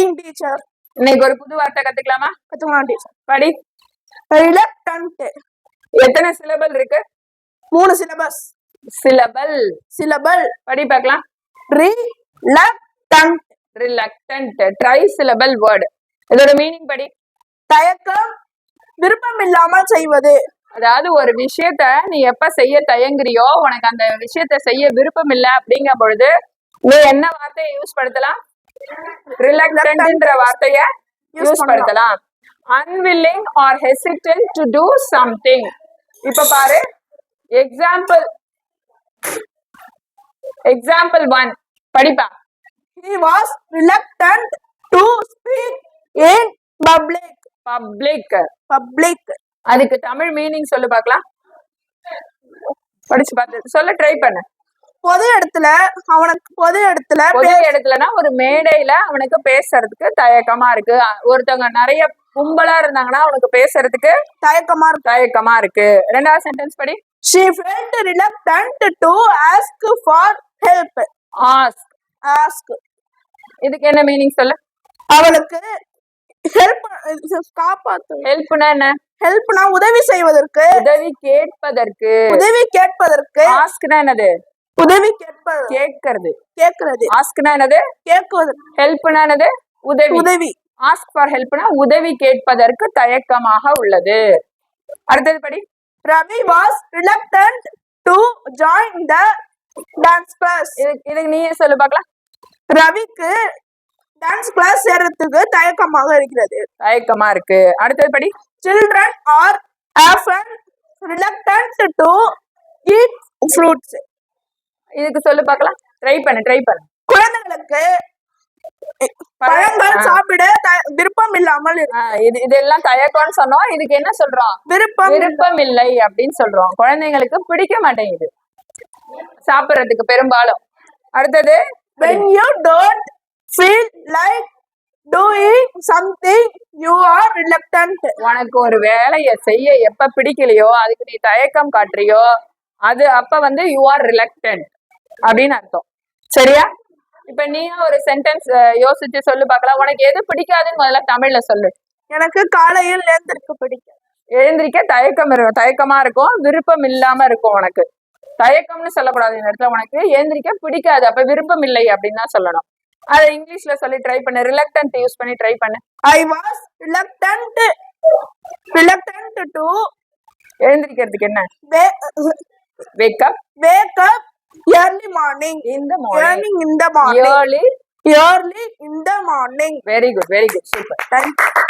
Fine teacher. இன்னைக்கு ஒரு புது வார்த்தை கத்துக்கலாமா? கத்துக்கலாம் டீச்சர். படி. ரிலக்டன்ட். எத்தனை சிலபல் இருக்கு? 3 சிலபஸ். சிலபல் படி பார்க்கலாம். Reluctant. Reluctant try syllable word. இதோட மீனிங் படி. தயக்கம், விருப்பம் இல்லாமல் செய்வது. அதாவது ஒரு விஷயத்த நீ எப்ப செய்ய தயங்குறியோ, உனக்கு அந்த விஷயத்த செய்ய விருப்பம் இல்ல அப்படிங்கிற பொழுது நீ என்ன வார்த்தையை யூஸ் படுத்தலாம்? ரிலக்டன்ட்ன்ற வார்த்தைய யூஸ் படுத்தலாம். Unwilling or hesitant to do something. இப்ப பாரு, எக்ஸாம்பிள் 1 படிப்பா. He was reluctant to speak in public. அதுக்கு தமிழ் மீனிங் சொல்லு பார்க்கலாம். படிச்சு பார்த்து சொல்ல ட்ரை பண்ணு. பொது இடத்துலனா ஒரு மேடையில அவனுக்கு பேசுறதுக்கு தயக்கமா இருக்கு. ஒருத்தவங்க நிறைய கும்பலா இருந்தாங்கன்னா அவனுக்கு பேசுறதுக்கு தயக்கமா இருக்கு. ரெண்டாவது சென்டென்ஸ் படி. She felt reluctant to ask for help. Ask. இதுக்கு என்ன மீனிங் சொல்லு? அவளுக்கு ஹெல்ப்னா என்ன? ஹெல்ப்னா உதவி செய்வதற்கு, உதவி கேட்பதற்கு. ஆஸ்க்னா என்னது? உதவி கேட்கிறது. ஆஸ்க்னா என்னது? கேட்குவது. ஹெல்ப்னா என்னது? உதவி. ஆஸ்க் ஃபார் ஹெல்ப்னா உதவி கேட்பதற்கு தயக்கமாக உள்ளது. அடுத்தது படி. Ravi was reluctant to join the dance class. இதுக்கு நீயே சொல்லு பார்க்கலாம். ரவிக்கு டான்ஸ் கிளாஸ் சேர்றதுக்கு தயக்கமாக இருக்கு. அடுத்தது படி. Children are often reluctant to eat fruits. இதுக்கு சொல்லு பார்க்கலாம். ட்ரை பண்ணு. குழந்தைகளுக்கு பழங்கள் சாப்பிட விருப்பம் இல்லாமல் இதெல்லாம் தயக்கம்னு சொன்னோம். இதுக்கு என்ன சொல்றோம்? விருப்பம் இல்லை அப்படின்னு சொல்றோம். குழந்தைங்களுக்கு பிடிக்க மாட்டேங்குது சாப்பிடுறதுக்கு பெரும்பாலும். அடுத்தது, when you don't feel like doing something you are reluctant. உனக்கு ஒரு வேலையை செய்ய எப்ப பிடிக்கலையோ, அதுக்கு நீ தயக்கம் காட்டுறியோ, அது அப்ப வந்து you are reluctant அப்படின்னு அர்த்தம். சரியா? இப்ப நீயா ஒரு சென்டென்ஸ் யோசிச்சு சொல்லு பார்க்கலாம். உனக்கு எது பிடிக்காதுன்னு முதல்ல தமிழ்ல சொல்லு. எனக்கு காலையில் எழுந்திருக்க தயக்கமா இருக்கும், விருப்பம் இல்லாம இருக்கும். உனக்கு தயக்கம்னு சொல்லக்கூடாது இந்த இடத்துல. உனக்கு எழுந்திருக்க பிடிக்காது, அப்ப விருப்பம் இல்லை அப்படின்னு தான் சொல்லணும். அதை இங்கிலீஷ்ல சொல்லி ட்ரை பண்ணு. ரிலக்டன்ட் யூஸ் பண்ணி ட்ரை பண்ணு. I was reluctant to எழுந்திருக்கிறதுக்கு என்ன? wake up early morning. in the morning. Early in the morning. Very good. Super. Thank you.